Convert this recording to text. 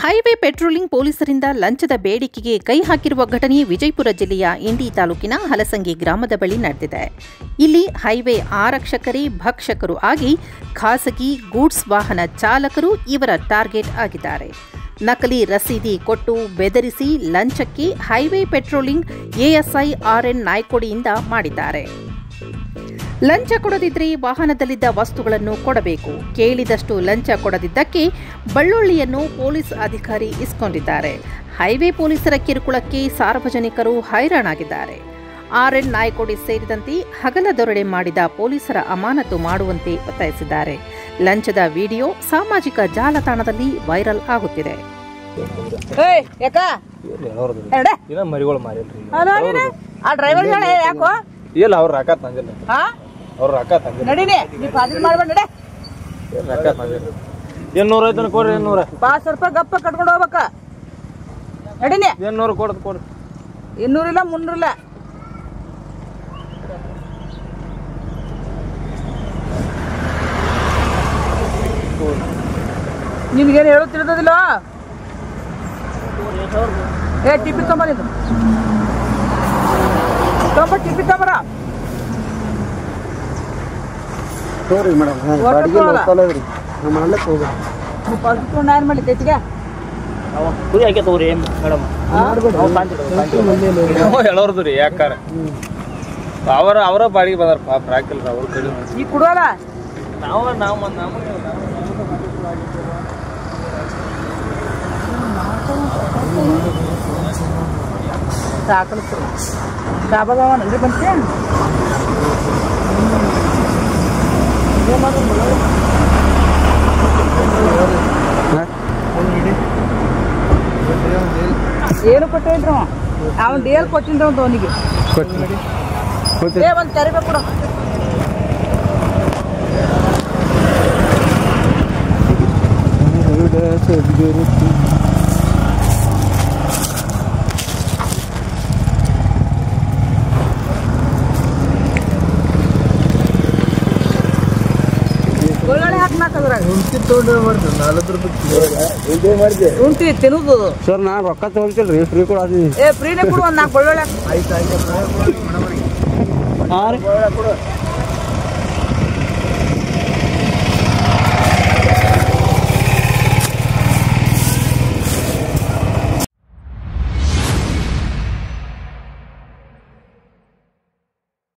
Highway patrolling ಪೊಲೀಸರಿಂದ ಲಂಚದ ಬೇಡಿಕೆಗೆ ಕೈ ಹಾಕಿರುವ ಘಟನೆ ವಿಜಯಪುರ ಜಿಲ್ಲೆಯ ಇಂಡಿ ತಾಲೂಕಿನ ಹಲಸಂಗಿ ಗ್ರಾಮದ ಬಳಿ ನಡೆದಿದೆ. ಇಲ್ಲಿ ಹೈವೇ ಆರಕ್ಷಕರೇ ಭಕ್ಷಕರು ಆಗಿ ಖಾಸಗಿ ಗೂಡ್ಸ್ ವಾಹನ ಚಾಲಕರು ಇವರ ಟಾರ್ಗೆಟ್ ಆಗಿದ್ದಾರೆ. ನಕಲಿ ರಸೀದಿ ಕೊಟ್ಟು ಬೆದರಿಸಿ ಲಂಚಕ್ಕೆ ಹೈವೇ ಪೆಟ್ರೋಲಿಂಗ್ ಎಎಸ್ಐ ಆರ್ಎನ್ ನಾಯ್ಕೋಡಿಯಿಂದ ಮಾಡಿದ್ದಾರೆ. ಲಂಚ ಕೊಡದಿದ್ದರೆ ವಾಹನದಲ್ಲಿದ್ದ ವಸ್ತುಗಳನ್ನು ಕೊಡಬೇಕು. ಕೇಳಿದಷ್ಟು ಲಂಚ ಕೊಡದಿದ್ದಕ್ಕೆ ಬಳ್ಳುಳ್ಳಿಯನ್ನು ಪೊಲೀಸ್ ಅಧಿಕಾರಿ ಇಸ್ಕೊಂಡಿದ್ದಾರೆ. ಹೈವೇ ಪೊಲೀಸರ ಕಿರುಕುಳಕ್ಕೆ ಸಾರ್ವಜನಿಕರು ಹೈರಾಣಾಗಿದ್ದಾರೆ. ಆರ್ಎನ್ ನಾಯ್ಕೋಡಿ ಸೇರಿದಂತೆ ಹಗಲ ದೊರಡೆ ಮಾಡಿದ ಪೊಲೀಸರ ಅಮಾನತು ಮಾಡುವಂತೆ ಒತ್ತಾಯಿಸಿದ್ದಾರೆ. ಲಂಚದ ವಿಡಿಯೋ ಸಾಮಾಜಿಕ ಜಾಲತಾಣದಲ್ಲಿ ವೈರಲ್ ಆಗುತ್ತಿದೆ. ಗಪ್ಪ ಕಟ್ಕೊಂಡು ಹೋಗ್ಬೇಕ. ನಡೀನಿ 200 ಕೊಡ್ರಿ. 200 ಇಲ್ಲ 300 ಇಲ್ಲ. ನಿಮ್ಗೇನು ಹೇಳುತ್ತಿರೋದಿಲ್ಲ. ಟಿಪ್ಪಿ ತೊಂಬರಿದು ಟಿಪ್ಪಿ ತೊಂಬರ ತೋರಿ ಮೇಡಮ್ ಏನ್ ಮಾಡಿ ತೆಚ್ಚಿಗೆ ತಗೋರಿ ಮೇಡಮ್ ಹೇಳೋರ್ದು ರೀ. ಯಾಕಾರ ಅವರ ಬಾಡಿಗೆ ಬಂದಾರ ಪಾಪ ಹಾಕಿಲ್ರ ಅವ್ರ ಕಡೆ ಈಗ ಕುಡುವಲ್ಲ ಸಾಕಲು ಡಾಬಾದವ ನಲ್ರಿ ಬಂತೆ. ಏನು ಕೊಟ್ಟೇನ್ರಿ ಅವನ್ ಡೇಲ್ ಕೊಟ್ಟಿನ್ರಿ ಒಂದು ಅವನಿಗೆ ಒಂದು ತೆರಿಬೇಕು ಕೂಡ. ಉಂಟಿ ತಿನ್ನುದು ಸರ್. ನಾನು ರೊಕ್ಕ ತಗೊಳ್ತಿಲ್ರಿ, ಫ್ರೀ ಕೊಡ್ತೀನಿ. ಫ್ರೀನೇ ಕೊಡು. ಒಂದು 4 ಕೊಳ್ಳೊಳ್ಳೆ.